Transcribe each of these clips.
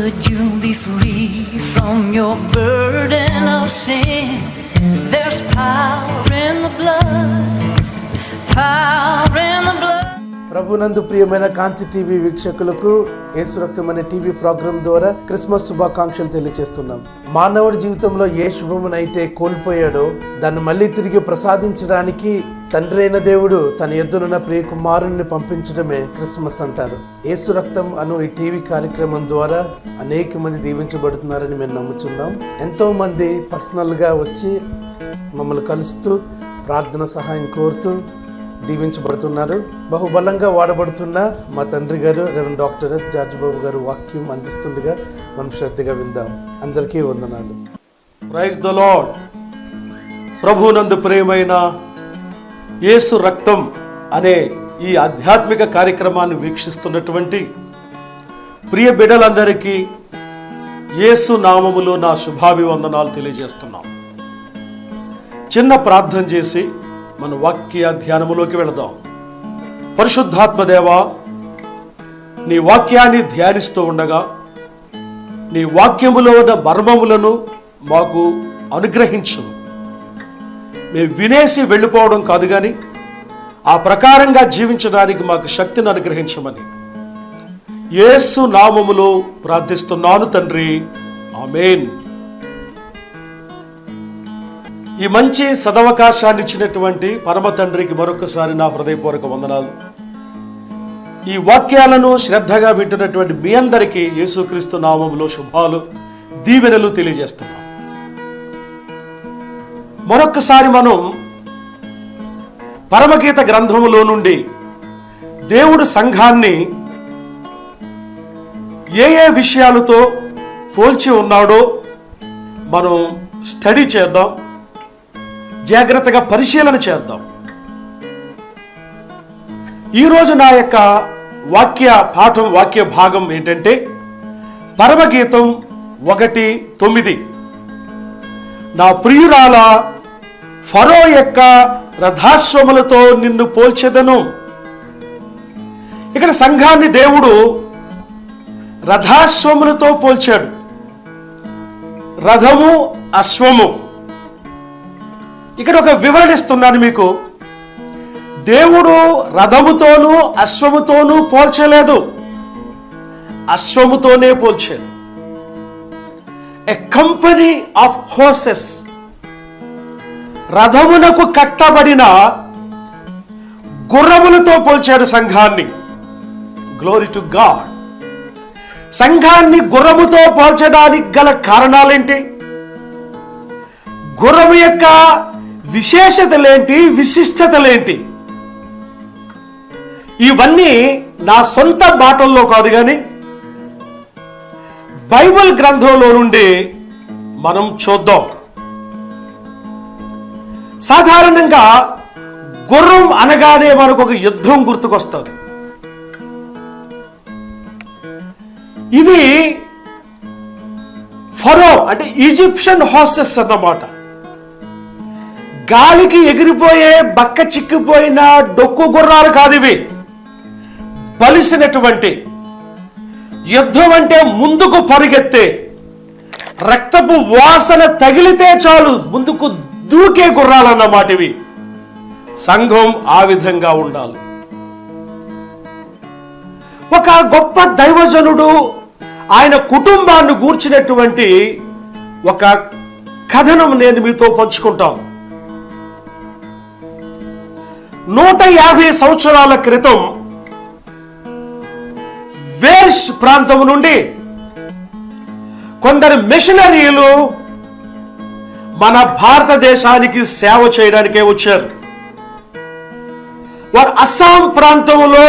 Would you be free from your burden of sin? There's power in the blood, power in the blood. ప్రభునందు ప్రియమైన కాంతి TV వీక్షకులకు యేసు రక్తం అనే TV programme ద్వారా Christmas శుభాకాంక్షలు తెలియజేస్తున్నాం. మానవుడి జీవితంలో ఏ శుభమునైతే కోల్పోయాడో దాన్ని మళ్ళీ తిరిగి ప్రసాదించడానికి తండ్రి అయిన దేవుడు తన యొద్దనున్న ప్రియ కుమారుణ్ణి పంపించడమే క్రిస్మస్ అంటారు. యేసు రక్తం అను ఈ టీవీ కార్యక్రమం ద్వారా అనేక మంది దీవించబడుతున్నారని మేము నమ్ముచున్నాం. ఎంతో మంది పర్సనల్ గా వచ్చి మమ్మల్ని కలుస్తూ ప్రార్థన సహాయం కోరుతూ దీవించబడుతున్నారు. బహుబలంగా వాడబడుతున్న మా తండ్రి గారు reverend doctor S George Babu గారు వాక్యం అందిస్తుండగా మనం శ్రద్ధగా విందాం. అందరికీ వందనాలు. Praise the lord. ప్రభునందు ప్రియమైన యేసు రక్తం అనే ఈ ఆధ్యాత్మిక కార్యక్రమాన్ని వీక్షిస్తున్నటువంటి ప్రియ బిడ్డలందరికీ యేసు నామములో నా శుభాభివందనాలు తెలియజేస్తున్నాం. చిన్న ప్రార్థన చేసి మన వాక్య ధ్యానములోకి వెళదాం. పరిశుద్ధాత్మ దేవా, నీ వాక్యాన్ని ధ్యానిస్తూ ఉండగా నీ వాక్యములో ఉన్న మర్మములను మాకు అనుగ్రహించు. మేము వినేసి వెళ్ళిపోవడం కాదు కానీ ఆ ప్రకారంగా జీవించడానికి మాకు శక్తిని అనుగ్రహించమని యేసు నామములో ప్రార్థిస్తున్నాను తండ్రి, ఆమేన్. ఈ మంచి సదవకాశాన్ని ఇచ్చినటువంటి పరమ తండ్రికి మరొకసారి నా హృదయపూర్వక వందనాలు. ఈ వాక్యాలను శ్రద్ధగా వింటున్నటువంటి మీ అందరికీ యేసుక్రీస్తు నామములో శుభాలు, దీవెనలు తెలియజేస్తున్నాం. మరొకసారి మనం పరమగీత గ్రంథములో నుండి దేవుడు సంఘాన్ని ఏ ఏ విషయాలతో పోల్చి ఉన్నాడో మనం స్టడీ చేద్దాం, జాగ్రత్తగా పరిశీలన చేద్దాం. ఈరోజు నా యొక్క వాక్య భాగం ఏంటంటే పరమగీతం 1:9. నా ప్రియురాల, ఫరో యొక్క రథాశ్వములతో నిన్ను పోల్చెదను. ఇక్కడ సంఘాన్ని దేవుడు రథాశ్వములతో పోల్చాడు. రథము, అశ్వము. ఇక్కడ ఒక వివరణ ఇస్తున్నాను మీకు. దేవుడు రథముతోనూ అశ్వముతోనూ పోల్చలేదు, అశ్వముతోనే పోల్చాడు. A company of హోర్సెస్. రథమునకు కట్టబడిన గుర్రములతో పోల్చాడు సంఘాన్ని. Glory to God. సంఘాన్ని గుర్రముతో పోల్చడానికి గల కారణాలేంటి? గుర్రము యొక్క విశేషతలేంటి, విశిష్టతలేంటి? ఇవన్నీ నా సొంత మాటల్లో కాదు కానీ బైబిల్ గ్రంథంలో నుండి మనం చూద్దాం. సాధారణంగా గుర్రం అనగానే మనకు ఒక యుద్ధం గుర్తుకొస్తుంది. ఇవి ఫరో అంటే ఈజిప్షియన్ హార్సెస్ అన్నమాట. గాలికి ఎగిరిపోయే, బక్క చిక్కిపోయిన డొక్కు గుర్రాలు కాదు ఇవి. బలిసినటువంటి, యుద్ధం అంటే ముందుకు పరిగెత్తే, రక్తపు వాసన తగిలితే చాలు ముందుకు దూకే గుర్రాలు అన్నమాట ఇవి. సంఘం ఆ విధంగా ఉండాలి. ఒక గొప్ప దైవజనుడు ఆయన కుటుంబాన్ని గూర్చినటువంటి ఒక కథనం నేను మీతో పంచుకుంటాను. 150 సంవత్సరాల క్రితం వేల్స్ ప్రాంతం నుండి కొందరు మిషనరీలు మన భారతదేశానికి సేవ చేయడానికే వచ్చారు. వారు అస్సాం ప్రాంతంలో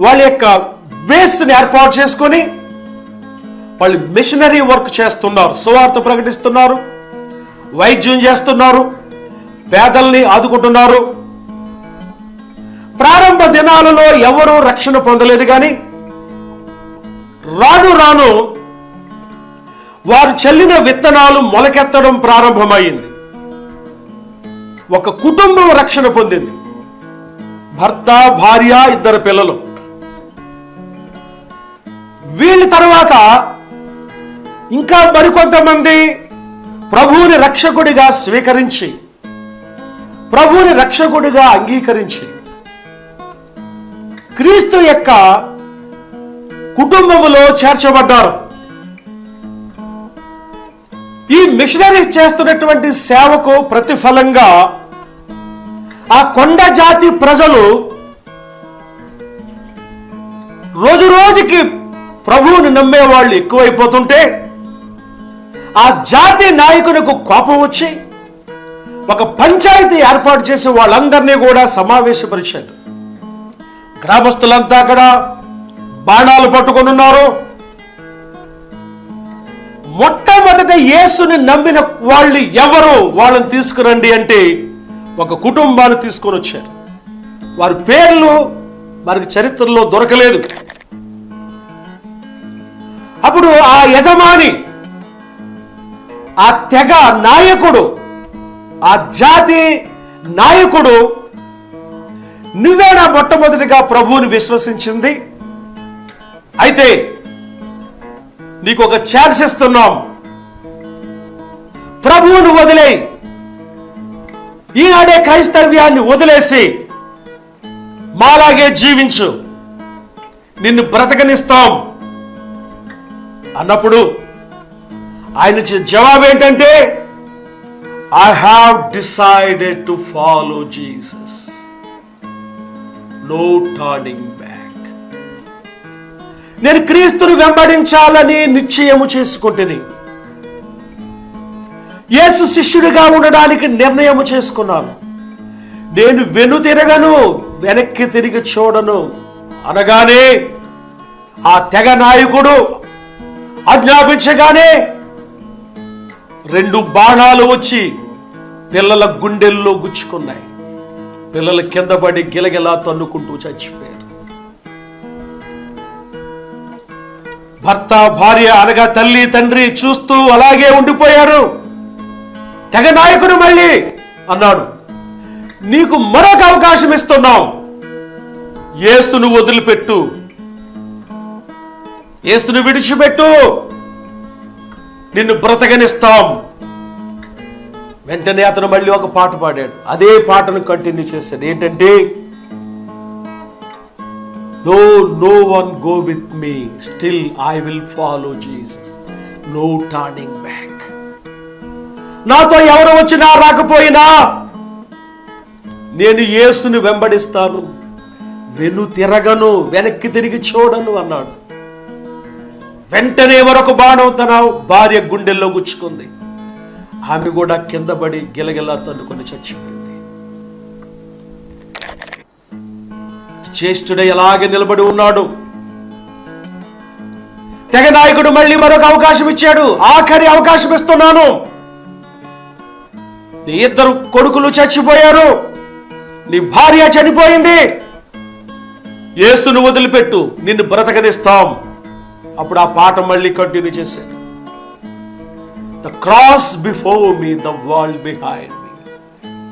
వాళ్ళ యొక్క బేస్ని ఏర్పాటు చేసుకొని వాళ్ళు మిషనరీ వర్క్ చేస్తున్నారు, సువార్త ప్రకటిస్తున్నారు, వైద్యం చేస్తున్నారు, పేదల్ని ఆదుకుంటున్నారు. ప్రారంభ దినాలలో ఎవరూ రక్షణ పొందలేదు కానీ రాను రాను వారు చల్లిన విత్తనాలు మొలకెత్తడం ప్రారంభమైంది. ఒక కుటుంబం రక్షణ పొందింది. భర్త, భార్య, 2 పిల్లలు. వీళ్ళ తర్వాత ఇంకా మరికొంతమంది ప్రభువుని రక్షకుడిగా స్వీకరించి, ప్రభువుని రక్షకుడిగా అంగీకరించి క్రీస్తు యొక్క కుటుంబములో చేర్చబడ్డారు. ఈ మిషనరీస్ చేస్తున్నటువంటి సేవకు ప్రతిఫలంగా ఆ కొండ జాతి ప్రజలు రోజు రోజుకి ప్రభువుని నమ్మే వాళ్ళు ఎక్కువైపోతుంటే ఆ జాతి నాయకునికి కోపం వచ్చి ఒక పంచాయతీ ఏర్పాటు చేసి వాళ్ళందరినీ కూడా సమావేశపరిచాడు. గ్రామస్తులంతా అక్కడ బాణాలు పట్టుకొని ఉన్నారు. మొట్టమొదట యేసుని నమ్మిన వాళ్ళు ఎవరు, వాళ్ళని తీసుకురండి అంటే ఒక కుటుంబాన్ని తీసుకొని వచ్చారు. వారి పేర్లు మనకి చరిత్రలో దొరకలేదు. అప్పుడు ఆ యజమాని, ఆ తెగ నాయకుడు, ఆ జాతి నాయకుడు, నువ్వేనా మొట్టమొదటిగా ప్రభువుని విశ్వసించింది? అయితే నీకు ఒక ఛాన్స్ ఇస్తున్నాం, ప్రభువును వదిలేయి, ఈనాడే క్రైస్తవ్యాన్ని వదిలేసి మాలాగే జీవించు, నిన్ను బ్రతకనిస్తాం అన్నప్పుడు ఆయన జవాబు ఏంటంటే, I have decided to follow Jesus, no turning back. నేను క్రీస్తుని వెంబడించాలని నిశ్చయము చేసుకుంటుని, యేసు శిష్యుడిగా ఉండడానికి నిర్ణయము చేసుకున్నాను. నేను వెనుతిరగను, వెనక్కి తిరిగి చూడను అనగానే ఆ తెగ నాయకుడు ఆజ్ఞాపించగానే 2 బాణాలు వచ్చి పిల్లల గుండెల్లో గుచ్చుకున్నాయి. పిల్లలు కింద పడి గిలగిలా తన్నుకుంటూ చచ్చిపోయారు. భర్త భార్య అనగా తల్లి తండ్రి చూస్తూ అలాగే ఉండిపోయారు. తెగ నాయకుడు మళ్ళీ అన్నాడు, నీకు మరొక అవకాశం ఇస్తున్నాం, యేసును వదిలిపెట్టు, యేసును విడిచిపెట్టు, నిన్ను బ్రతకనిస్తాం. వెంటనే అతను మళ్ళీ ఒక పాట పాడాడు. అదే పాటను కంటిన్యూ చేశాడు. ఏంటంటే, though no one go with me, still I will follow Jesus, no turning back. నాతో ఎవరు వచ్చినా రాకపోయినా నేను యేసుని వెంబడిస్తాను, వెను తిరగను, వెనక్కి తిరిగి చూడను అన్నాడు. వెంటనే మరొక బాణం తన భార్య గుండెల్లో గుచ్చుకుంది. ఆమె కూడా కింద పడి గిలగిలా తన్నుకొని చచ్చిపోయింది. జ్యేష్ఠుడు ఎలాగే నిలబడి ఉన్నాడు. తెగ నాయకుడు మళ్ళీ మరొక అవకాశం ఇచ్చాడు. ఆఖరి అవకాశం ఇస్తున్నాను, నీ 2 కొడుకులు చచ్చిపోయారు, నీ భార్య చనిపోయింది, యేసును వదిలిపెట్టు, నిన్ను బ్రతకనిస్తాం. అప్పుడు ఆ పాట మళ్ళీ కంటిన్యూ చేశాడు. The cross before me, the world behind me,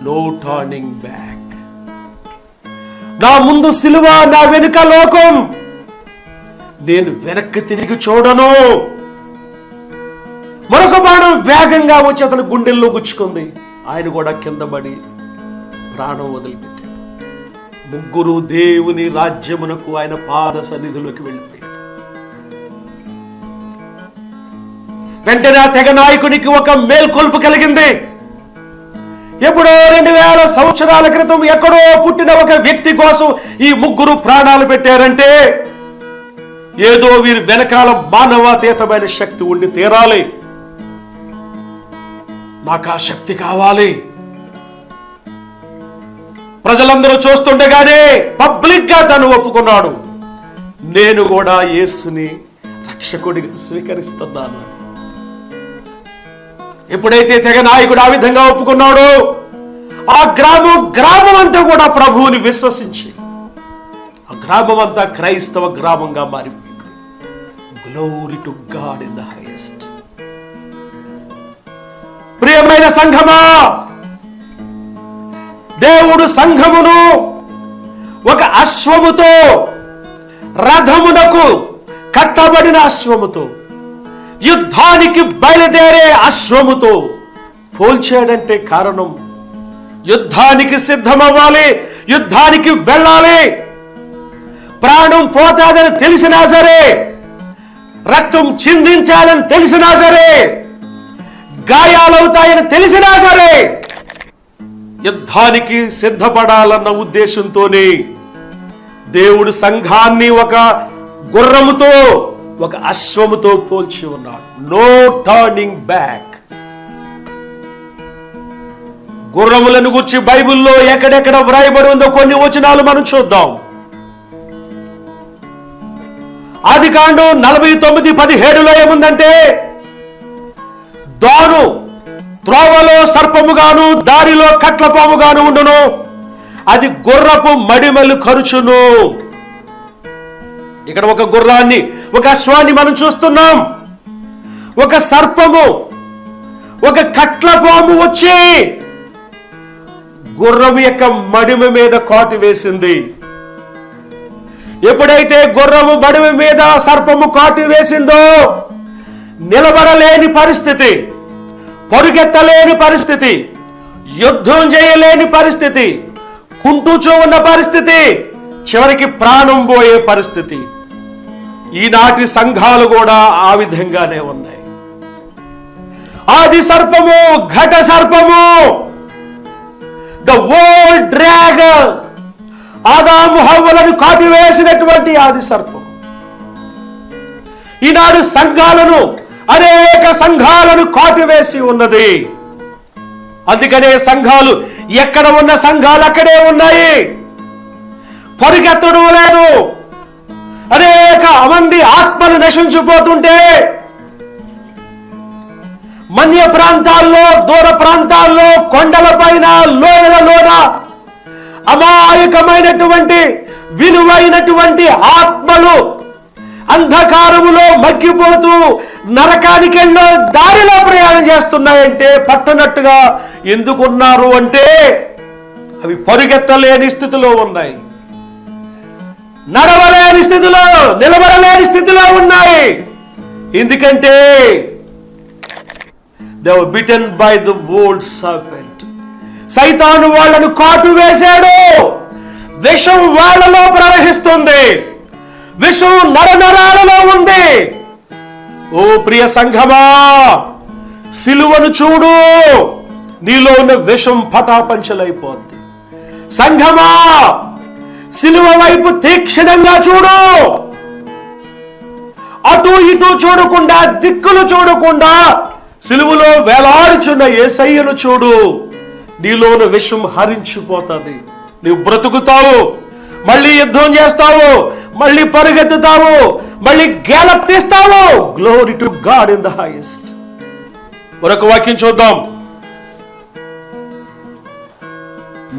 no turning back. నా ముందు సిలువ, నా వెనుక లోకం, నేను వెనక్కి తిరిగి చూడను. మరొక బాణం వేగంగా వచ్చి అతను గుండెల్లో గుచ్చుకుంది. ఆయన కూడా కింద పడి ప్రాణం వదిలిపెట్టాడు. 3 దేవుని రాజ్యమునకు, ఆయన పాద సన్నిధిలోకి వెళ్ళిపోయారు. వెంటనే ఆ తెగ నాయకునికి ఒక మేల్కొల్పు కలిగింది. ఎప్పుడో 2000 సంవత్సరాల క్రితం ఎక్కడో పుట్టిన ఒక వ్యక్తి కోసం ఈ 3 ప్రాణాలు పెట్టారంటే ఏదో వీరి వెనకాల మానవాతీతమైన శక్తి ఉండి తీరాలి. నాకు ఆ శక్తి కావాలి. ప్రజలందరూ చూస్తుండగానే పబ్లిక్ గా తను ఒప్పుకున్నాడు, నేను కూడా యేసుని రక్షకుడిగా స్వీకరిస్తున్నాను అని. ఎప్పుడైతే తెగ నాయకుడు ఆ విధంగా ఒప్పుకున్నాడో ఆ గ్రామం అంతా కూడా ప్రభువుని విశ్వసించి ఆ గ్రామం అంతా క్రైస్తవ గ్రామంగా మారిపోయింది. Glory to God in the highest. ప్రియమైన సంఘమా, దేవుడు సంఘమును ఒక అశ్వముతో రథమునకు కట్టబడిన అశ్వముతో, యుద్ధానికి బయలుదేరే అశ్వముతో పోల్చాడంటే కారణం, యుద్ధానికి సిద్ధమవ్వాలి, యుద్ధానికి వెళ్ళాలి. ప్రాణం పోతాదని తెలిసినా సరే, రక్తం చిందించాలని తెలిసినా సరే, గాయాలవుతాయని తెలిసినా సరే, యుద్ధానికి సిద్ధపడాలన్న ఉద్దేశంతోనే దేవుడు సంఘాన్ని ఒక గుర్రముతో, ఒక అశ్వముతో పోల్చి ఉన్నాడు. No turning back. గుర్రములను గురించి బైబిల్లో ఎక్కడెక్కడ వ్రాయబడి ఉందో కొన్ని వచనాలు మనం చూద్దాం. ఆదికాండం 49:17 ఏముందంటే, దాను త్రోవలో సర్పముగాను దారిలో కట్లపాముగాను ఉండును, అది గుర్రపు మడిమలు కరుచును. ఇక్కడ ఒక గుర్రాన్ని, ఒక అశ్వాన్ని మనం చూస్తున్నాం. ఒక సర్పము, ఒక కట్లపాము వచ్చి గుర్రం యొక్క మడిమ మీద కాటు వేసింది. ఎప్పుడైతే గుర్రము మడిమ మీద సర్పము కాటు వేసిందో, నిలబడలేని పరిస్థితి, పరుగెత్తలేని పరిస్థితి, యుద్ధం చేయలేని పరిస్థితి, కుంటూచూ ఉన్న పరిస్థితి, చివరికి ప్రాణం పోయే పరిస్థితి. ఈనాటి సంఘాలు కూడా ఆ విధంగానే ఉన్నాయి. ఆది సర్పము, ఘట సర్పము, ద ఓల్డ్ డ్రాగన్, ఆదాము హవ్వలను కాటివేసినటువంటి ఆది సర్పం ఈనాడు సంఘాలను, అనేక సంఘాలను కాటివేసి ఉన్నది. అందుకనే సంఘాలు, ఎక్కడ ఉన్న సంఘాలు అక్కడే ఉన్నాయి. పరిగెత్తడం లేదు. అనేక మంది ఆత్మలు నశించిపోతుంటే, మన్య ప్రాంతాల్లో, దూర ప్రాంతాల్లో, కొండల పైన, లోయలలోన అమాయకమైనటువంటి విలువైనటువంటి ఆత్మలు అంధకారములో మగ్గిపోతూ నరకానికి వెళ్ళే దారిలో ప్రయాణం చేస్తున్నాయంటే పట్టనట్టుగా ఎందుకున్నారు అంటే, అవి పరుగెత్తలేని స్థితిలో ఉన్నాయి, నడవలేని స్థితిలో, నిలబడలేని స్థితిలో ఉన్నాయి. ఎందుకంటే they were bitten by the old serpent. సైతాను వాళ్ళను కాటు వేశాడు. విషం వాళ్ళలో ప్రవహిస్తుంది, విషం నరనరాలలో ఉంది. ఓ ప్రియ సంఘమా, సిలువను చూడు, నీలో ఉన్న విషం పటాపంచలైపోద్ది. సంఘమా, సిలువ వైపు తీక్షణంగా చూడు. అటు ఇటు చూడకుండా, దిక్కులు చూడకుండా సిలువలో వేలాడుచున్న యేసయ్యను చూడు. నీలోని విషం హరించిపోతుంది. నీవు బ్రతుకుతావు, మళ్ళీ యుద్ధం చేస్తావు, మళ్ళీ పరుగెత్తుతావు, మళ్ళీ గేలప్ తీస్తావు. Glory to God in the highest. మరొక వాక్యం చూద్దాం.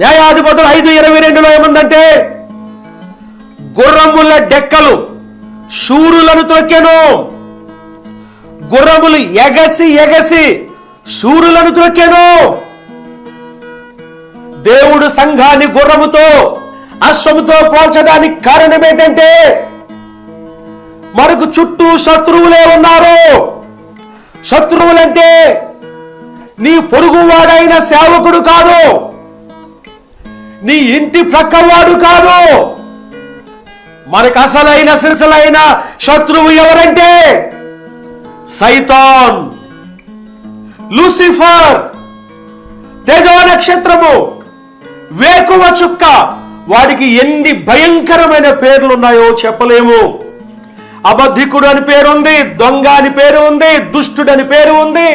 న్యాయాధిపతులు 5:22 ఏముందంటే, గుర్రముల డెక్కలు శూరులను త్రొక్కెను. గుర్రములు ఎగసి ఎగసి శూరులను త్రొక్కెను. దేవుడు సంఘాన్ని గుర్రముతో, అశ్వముతో పోల్చడానికి కారణం ఏంటంటే, మనకు చుట్టూ శత్రువులే ఉన్నారు. శత్రువులంటే నీ పొరుగువాడైన సేవకుడు కాదు, నీ ఇంటి ప్రక్కవాడు కాదు. మనకు అసలైన సిసలైన శత్రువు ఎవరంటే సైతాన్, లూసిఫర్, తేజో నక్షత్రము, వేకువ చుక్క. వాడికి ఎన్ని భయంకరమైన పేర్లు ఉన్నాయో చెప్పలేము. అబద్ధికుడు అని పేరు ఉంది, దొంగ అని పేరు ఉంది, దుష్టుడు అని పేరు ఉంది.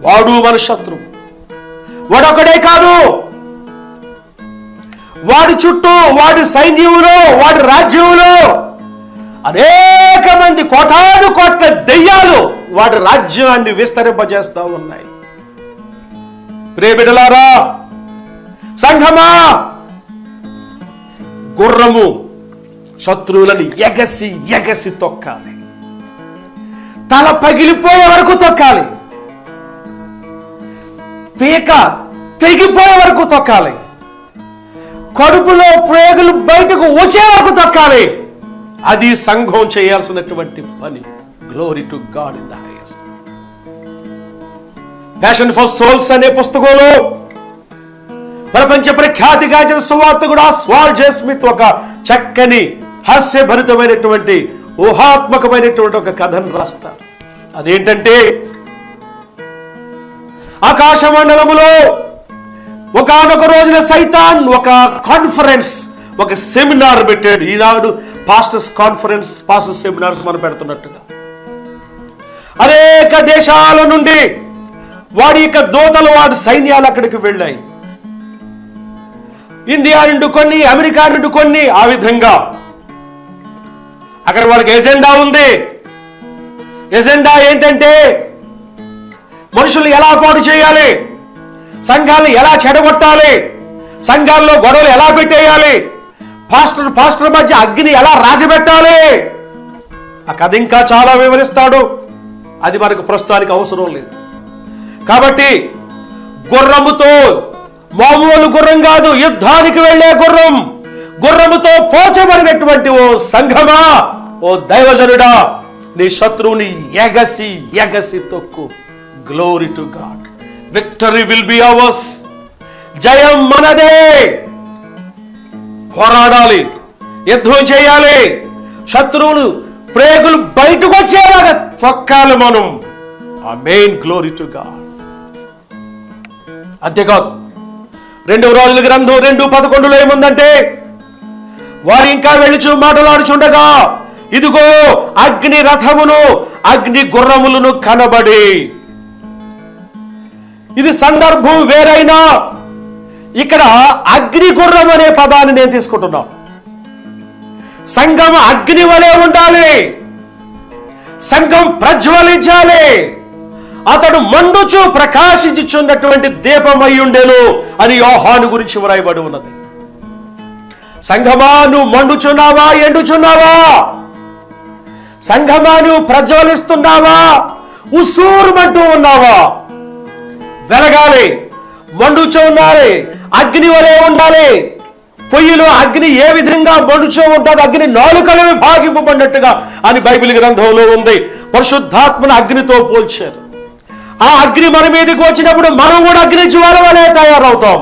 వాడు మన శత్రువు. వాడొకడే కాదు, వాడి చుట్టూ, వాడి సైన్యంలో, వాడి రాజ్యంలో అనేక మంది, కోటాను కోట్ల దెయ్యాలు వాడి రాజ్యాన్ని విస్తరింపజేస్తా ఉన్నాయి. ప్రియబిడ్డలారా, సంఘమా, గుర్రము శత్రువులను ఎగసి ఎగసి తొక్కాలి. తల పగిలిపోయే వరకు తొక్కాలి, పీక తెగిపోయే వరకు తొక్కాలి, కడుపులో ప్రేగులు బయటకు వచ్చే వరకు తొక్కాలి. అది సంఘం చేయాల్సినటువంటి పని. Glory to God in the highest. Passion for souls అనే పుస్తకంలో ప్రపంచ ప్రఖ్యాతిగాంచిన సువార్తకుడు ఆస్వాల్డ్ జే స్మిత్ ఒక చక్కని హాస్యభరితమైనటువంటి ఊహాత్మకమైనటువంటి ఒక కథను రాస్తారు. అదేంటంటే, ఆకాశ మండలములో ఒకానొక రోజున సైతాన్ ఒక కాన్ఫరెన్స్, ఒక సెమినార్ పెట్టాడు. ఈనాడు పాస్టర్స్ కాన్ఫరెన్స్, పాస్టర్స్ సెమినార్స్ మనం పెడుతున్నట్టుగా అనేక దేశాల నుండి వాడి యొక్క దూతలు, వాడి సైన్యాలు అక్కడికి వెళ్ళాయి. ఇండియా నుండి కొన్ని, అమెరికా నుండి కొన్ని. ఆ విధంగా అక్కడ వాళ్ళకి ఎజెండా ఉంది. ఎజెండా ఏంటంటే, మనుషులు ఎలా పాడు చేయాలి, సంఘాలను ఎలా చెడగొట్టాలి, సంఘాల్లో గొడవలు ఎలా పెట్టేయాలి, పాస్టర్ మధ్య అగ్ని ఎలా రాజబెట్టాలి. ఆ కథ ఇంకా చాలా వివరిస్తాడు. అది మనకు ప్రస్తుతానికి అవసరం లేదు. కాబట్టి గుర్రముతో, మామూలు గుర్రం కాదు, యుద్ధానికి వెళ్లే గుర్రం, గుర్రముతో పోచబడినటువంటి ఓ సంఘమా, ఓ దైవజనుడా, నీ శత్రువుని ఎగసి ఎగసి తొక్కు. Glory to God. Victory will be hours. జయం మనదే. పోరాడాలి, యుద్ధం చేయాలి, శత్రువులు ప్రేగులు బయటకు వచ్చేలాగా తొక్కాలి మనం. ఆమేన్. Glory to God. అంతేకాదు, 2 రాజుల గ్రంథం 2:11 ఏముందంటే, వారు ఇంకా వెళ్ళి మాట్లాడుచుండగా ఇదిగో అగ్ని రథమును అగ్ని గుర్రములను కనబడి. ఇది సందర్భం వేరైనా ఇక్కడ అగ్ని గుర్రం అనే పదాన్ని నేను తీసుకుంటున్నాను. సంఘం అగ్ని వలె ఉండాలి, సంఘం ప్రజ్వలించాలి. అతడు మండుచు ప్రకాశించుచున్నటువంటి దీపమై ఉండెను అని యోహాను గురించి వ్రాయబడి ఉన్నది. సంఘమా, నువ్వు మండుచున్నావా, ఎండుచున్నావా? సంఘమా, నువ్వు ప్రజ్వలిస్తున్నావా, ఉసూరుమంటూ ఉన్నావా? వెలగాలి, మండుచూ ఉండాలి, అగ్ని వలె ఉండాలి. పొయ్యిలో అగ్ని ఏ విధంగా మండుచూ ఉంటుంది, అగ్ని నాలుకలు విభాగింపబడినట్టుగా అని బైబిల్ గ్రంథంలో ఉంది. పరిశుద్ధాత్మను అగ్నితో పోల్చారు. ఆ అగ్ని మన మీదకి వచ్చినప్పుడు మనం కూడా అగ్ని జ్వాల వలె తయారవుతాం.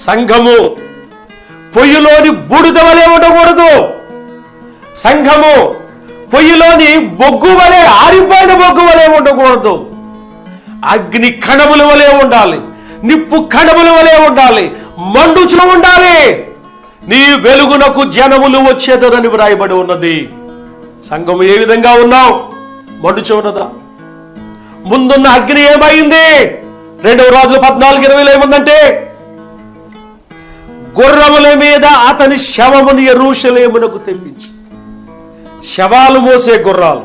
సంఘము పొయ్యిలోని బూడిద వలె ఉండకూడదు. సంఘము పొయ్యిలోని బొగ్గు వలె, ఆరిపోయిన బొగ్గు వలె ఉండకూడదు. అగ్ని కణముల వలె ఉండాలి, నిప్పు కణముల వలె ఉండాలి, మండుచూ ఉండాలి. నీ వెలుగునకు జనములు వచ్చేదరని వ్రాయబడి ఉన్నది. సంఘము ఏ విధంగా ఉన్నావు? మండుచూ ఉన్నదా? ముందున్న అగ్ని ఏమైంది? 2 రాజుల 14:20 ఏముందంటే, గుర్రముల మీద అతని శవమును యెరూషలేమునకు తెప్పించి. శవాలు మోసే గుర్రాలు.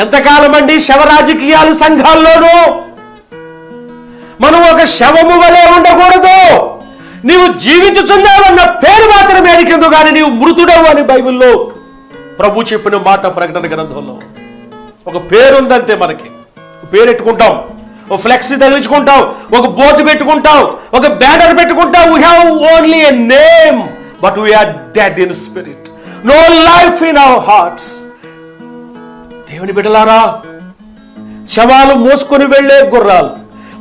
ఎంతకాలం అండి శవ రాజకీయాలు సంఘాల్లోనూ? మనం ఒక శవము వలె ఉండకూడదు. నీవు జీవించుచున్నావన్న పేరు మాత్రమే అడిగిందు కానీ నీవు మృతుడవు అని బైబిల్లో ప్రభు చెప్పిన మాట ప్రకటన గ్రంథంలో. ఒక పేరుందంతే. మనకి పేరు పెట్టుకుంటాం, ఒక ఫ్లెక్స్ తగిలించుకుంటాం, ఒక బోర్డు పెట్టుకుంటాం, ఒక బ్యానర్ పెట్టుకుంటాం. We have only a name but we are dead in spirit. No life in our hearts. దేవుని బిడ్డలారా, శవాలు మోసుకొని వెళ్లే గుర్రాలు.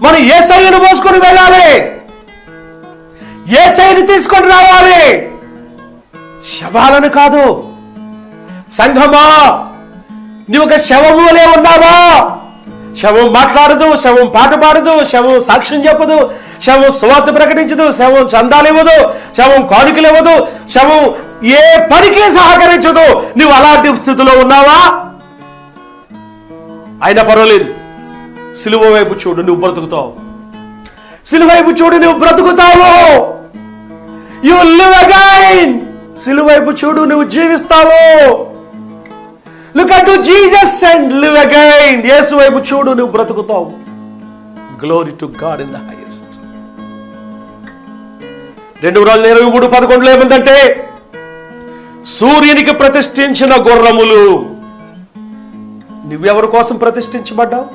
మనం యేసయ్యను మోసుకొని వెళ్ళాలి, యేసయ్యను తీసుకొని రావాలి, శవాలను కాదు. సంఘమా, నీవు ఒక శవము వలె ఉన్నావా? శవం మాట్లాడదు, శవం పాట పాడదు, శవం సాక్ష్యం చెప్పదు, శవం సువార్త ప్రకటించదు, శవం చందాలు ఇవ్వదు, శవం కానుకలు ఇవ్వదు, శవం ఏ పనికి సహకరించదు. నువ్వు అలాంటి స్థితిలో ఉన్నావా? అయినా పర్వాలేదు, సిలువ వైపు చూడు, నువ్వు బ్రతుకుతావు. సిలువ వైపు చూడు, నువ్వు బ్రతుకుతావు. You live again. సిలువ వైపు చూడు, నువ్వు జీవిస్తావు. Look unto Jesus and live again. యేసు వైపు చూడు, నువ్వు బ్రతుకుతావు. Glory to God in the highest. 2 రాజుల 23:11 ఏముందంటే, సూర్యునికి ప్రతిష్ఠించిన గుర్రములు. నువ్వెవరి కోసం ప్రతిష్ఠించబడ్డావు?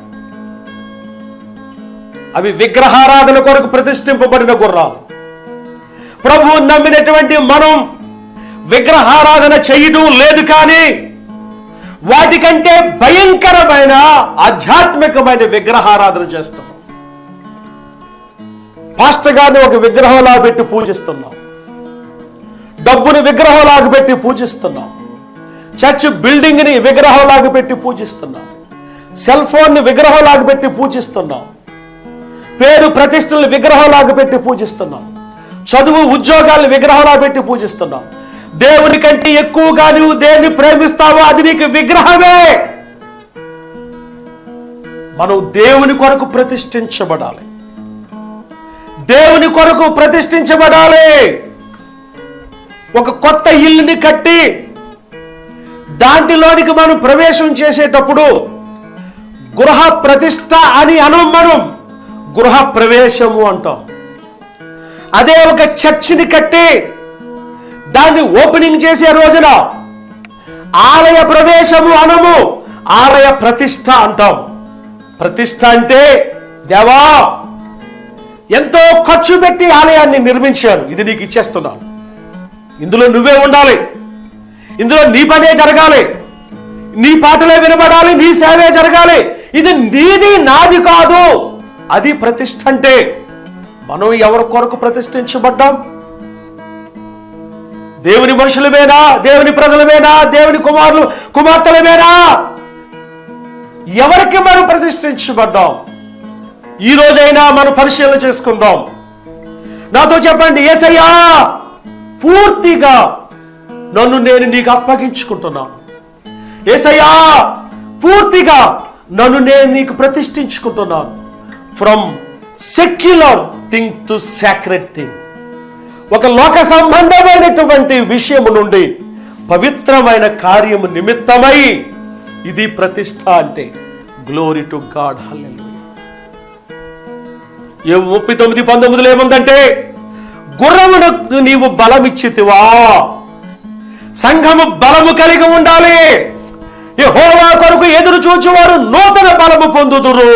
అవి విగ్రహారాధన కొరకు ప్రతిష్ఠింపబడిన గుర్రాలు. ప్రభువు నమ్మినటువంటి మనం విగ్రహారాధన చేయడం లేదు, కానీ వాటికంటే భయంకరమైన ఆధ్యాత్మికమైన విగ్రహారాధన చేస్తున్నాం. పాస్టర్ గారిని ఒక విగ్రహంలా పెట్టి పూజిస్తున్నాం, డబ్బుని విగ్రహంలాగా పెట్టి పూజిస్తున్నాం, చర్చ్ బిల్డింగ్ని విగ్రహంలాగా పెట్టి పూజిస్తున్నాం, సెల్ ఫోన్ని విగ్రహంలాగా పెట్టి పూజిస్తున్నాం, పేరు ప్రతిష్టలను విగ్రహంలాగా పెట్టి పూజిస్తున్నాం, చదువు ఉద్యోగాలను విగ్రహంలా పెట్టి పూజిస్తున్నాం. దేవుని కంటే ఎక్కువగా నువ్వు దేన్ని ప్రేమిస్తావో అది నీకు విగ్రహమే. మనం దేవుని కొరకు ప్రతిష్ఠించబడాలి, దేవుని కొరకు ప్రతిష్ఠించబడాలి. ఒక కొత్త ఇల్లుని కట్టి దాంట్లోనికి మనం ప్రవేశం చేసేటప్పుడు గృహ ప్రతిష్ఠ అని అనం, మనం గృహ ప్రవేశము అంటాం. అదే ఒక చర్చిని కట్టి దాన్ని ఓపెనింగ్ చేసే రోజున ఆలయ ప్రవేశము అనము, ఆలయ ప్రతిష్ఠ అంటాం. ప్రతిష్ఠ అంటే దేవా ఎంతో ఖర్చు పెట్టి ఆలయాన్ని నిర్మించాను, ఇది నీకు ఇచ్చేస్తున్నాను, ఇందులో నువ్వే ఉండాలి, ఇందులో నీ పనే జరగాలి, నీ పాటలే వినబడాలి, నీ సేవే జరగాలి, ఇది నీది నాది కాదు. అది ప్రతిష్ఠ అంటే. మనం ఎవరి కొరకు ప్రతిష్ఠించబడ్డాం? దేవుని మనుషులమేనా? దేవుని ప్రజలమేనా? దేవుని కుమారులు కుమార్తెలమేనా? ఎవరికి మనం ప్రతిష్ఠించబడ్డాం? ఈ రోజైనా మనం పరిశీలన చేసుకుందాం. నాతో చెప్పండి, యేసయ్యా పూర్తిగా నన్ను నేను నీకు అప్పగించుకుంటున్నాను, యేసయ్యా పూర్తిగా నన్ను నేను నీకు ప్రతిష్ఠించుకుంటున్నాను. From secular thing to sacred thing, ఒక లోక సంబంధమైనటువంటి విషయము నుండి పవిత్రమైన కార్యము నిమిత్తమై, ఇది ప్రతిష్ఠ అంటే. గ్లోరీ టు గాడ్, హల్లెలూయా. 39:19 ఏముందంటే, గుర్రమునకు నీవు బలమిచ్చితివా. సంఘము బలము కలిగి ఉండాలి. యెహోవా కొరకు ఎదురు చూచువారు నూతన బలము పొందుదురు.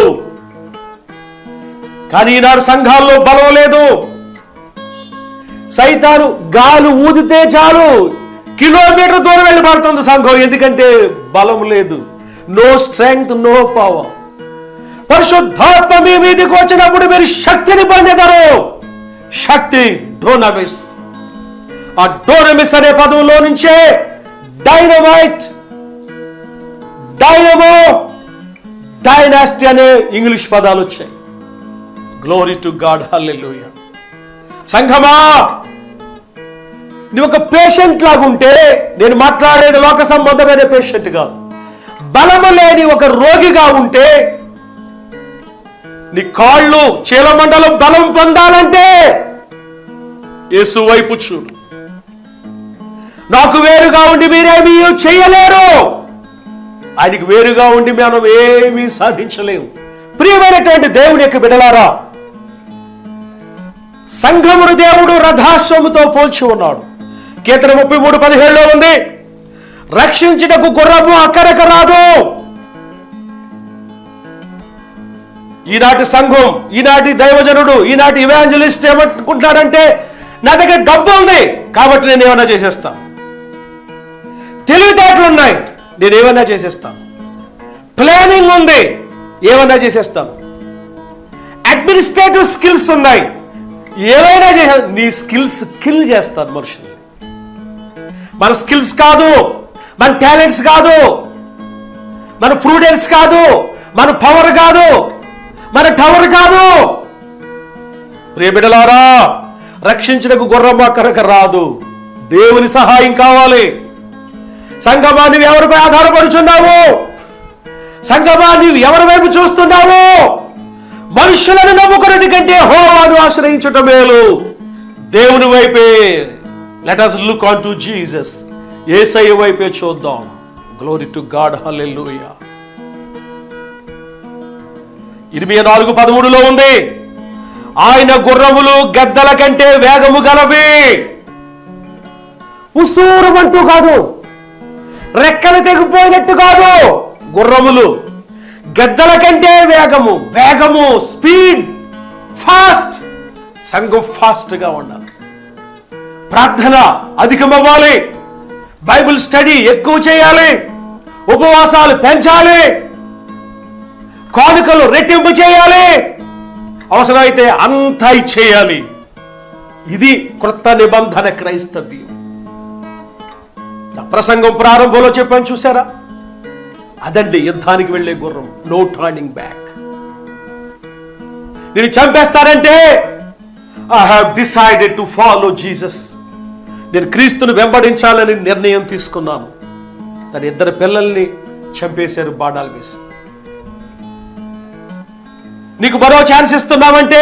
కానీ ఈనాడు సంఘాల్లో బలం లేదు. సైతాను గాలి ఊదితే చాలు కిలోమీటర్ దూరం వెళ్ళి పడుతుంది సంఘం, ఎందుకంటే బలం లేదు. No strength, no power. పరిశుద్ధాత్మ మీ మీదకి వచ్చినప్పుడు మీరు శక్తిని పొందేదారు. శక్తి, డోనమిస్. ఆ డోనమిస్ అనే పదంలో నుంచే డైనమైట్, డైనమో, డైనాస్టీ అనే ఇంగ్లీష్ పదాలు వచ్చాయి. గ్లోరీ టు గాడ్, హల్లెలూయా. సంఘమా, నువ్వు ఒక పేషెంట్ లాగుంటే, నేను మాట్లాడేది లోక సంబంధమైన పేషెంట్ కాదు, బలము లేని ఒక రోగిగా ఉంటే, నీ కాళ్ళు చీలమండలం బలం పొందాలంటే యేసు వైపు చూడు. నాకు వేరుగా ఉండి మీరేమీ చేయలేరు, ఆయనకి వేరుగా ఉండి మనం ఏమీ సాధించలేము. ప్రియమైనటువంటి దేవుని యొక్క బిడ్డలారా, సంఘమును దేవుడు రథాశ్వముతో పోల్చి ఉన్నాడు. కీర్తన 33:17 ఉంది, రక్షించుటకు గుర్రము అక్కడక రాదు. ఈనాటి సంఘం, ఈనాటి దైవజనుడు, ఈనాటి ఇవాంజలిస్ట్ ఏమనుకుంటున్నాడంటే, నా దగ్గర డబ్బు ఉంది కాబట్టి నేను ఏమన్నా చేసేస్తాను, తెలివితేటలు ఉన్నాయి నేను ఏమన్నా చేసేస్తాను, ప్లానింగ్ ఉంది ఏమన్నా చేసేస్తాను, అడ్మినిస్ట్రేటివ్ స్కిల్స్ ఉన్నాయి ఏమైనా చేసే. నీ స్కిల్స్ కిల్ చేస్తారు మనుషులు. మన స్కిల్స్ కాదు, మన టాలెంట్స్ కాదు, మన ప్రూడెన్స్ కాదు, మన పవర్ కాదు, మన టవర్ కాదు. ప్రియ బిడ్డలారా, రక్షించడానికి గుర్రం అక్కడికి రాదు, దేవుని సహాయం కావాలి. సంఘమా, నువ్వు ఎవరిపై ఆధారపడుచున్నావు? సంఘమా, నువ్వు ఎవరి వైపు చూస్తున్నావు? మనుషులను నమ్ముకున్నటి కంటే యెహోవాను ఆశ్రయించుట మేలు. దేవుని వైపే. Let us look unto Jesus. యేసయ్య వైపే చూద్దాం. గ్లోరీ టు గాడ్, హల్లెలూయా. 24:13 ఉంది, ఆయన గుర్రములు గద్దల కంటే వేగము గలవి. ఉసూరమంటూ కాదు, రెక్కలు తెగిపోయినట్టు కాదు. గుర్రములు గద్దల కంటే వేగము, వేగము, స్పీడ్, ఫాస్ట్. సంఘం ఫాస్ట్ గా ఉండాలి. ప్రార్థన అధికమవ్వాలి. బైబిల్ స్టడీ ఎక్కువ చేయాలి, ఉపవాసాలు పెంచాలి, కానుకలు రెట్టింపు చేయాలి, అవసరమైతే అంతా ఇచ్చేయాలి. ఇది క్రొత్త నిబంధన క్రైస్తవ్యం. నా ప్రసంగం ప్రారంభంలో చెప్పాను చూసారా, అదండి యుద్ధానికి వెళ్ళే గుర్రం. No turning back. నేను చంపేస్తానంటే I have decided to follow Jesus. నేను క్రీస్తుని వెంబడించాలని నిర్ణయం తీసుకున్నాను. తన 2 పిల్లల్ని చంపేశారు బాణాలు వేసి. నీకు మరో ఛాన్స్ ఇస్తున్నామంటే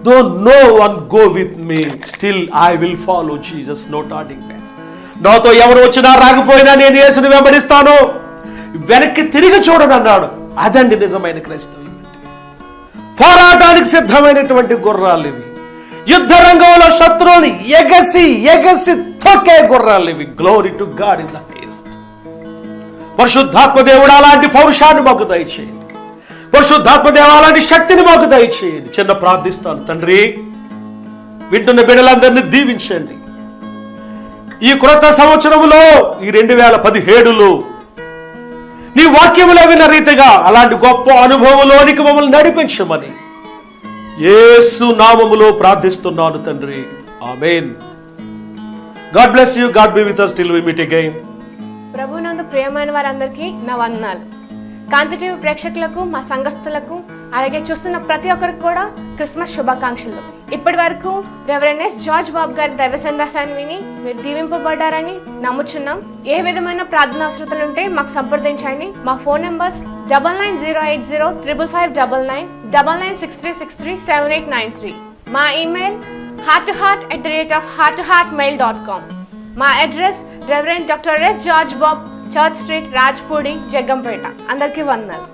though no one go with me, still I will follow Jesus. No turning back. నాతో ఎవరు వచ్చినా రాకపోయినా నేను యేసుని వెంబడిస్తాను, వెనక్కి తిరిగి చూడనన్నాడు. అదండి నిజమైన క్రైస్తవ్యం. పోరాటానికి సిద్ధమైనటువంటి గుర్రాలు ఇవి. యుద్ధ రంగంలో శత్రువుని ఎగసి ఎగసి తొక్కే గుర్రాలు ఇవి. Glory to God in the highest. పరిశుద్ధాత్మ దేవుడు అలాంటి పౌరుషాన్ని మాకు దయచేయండి. పరిశుద్ధాత్మ దేవుడు అలాంటి శక్తిని మాకు దయచేయండి. చిన్న ప్రార్థిస్తాను. తండ్రి, వింటున్న బిడ్డలందరినీ దీవించండి. ఈ క్రొత్త సంవత్సరంలో, ఈ 2017లో నీ వాక్యములో విన్న రీతిగా అలాంటి గొప్ప అనుభవంలోనికి మమ్మల్ని నడిపించమని యేసు నామములో ప్రార్థిస్తున్నాను తండ్రి. ఆమేన్. God bless you. God be with us till we meet again. ప్రభునందు ప్రియమైన వారందరికీ నా వందనాలు. కాంతి టీవీ ప్రేక్షకులకు, మా సంఘస్థులకు, అలాగే చూస్తున్న ప్రతి ఒక్కరికి కూడా క్రిస్మస్ శుభాకాంక్షలు. ఇప్పటి వరకు రెవరెండ్ ఎస్ జార్జ్ బాబు గారి దైవ సందేశాన్ని విని మీరు దీవింపబడ్డారని నమ్ముచున్నాం. ఏ విధమైన ప్రార్థన అవసరతలు ఉంటే మాకు సంప్రదించండి. మా ఫోన్ నంబర్స్ 9908055599, 9963637893. మా ఈమెయిల్ hearttoheart@hearttoheartmail.com. మా address Reverend doctor S George Bob, church street, Rajpudi, Jaggampeta. అందరికీ వందనాలు.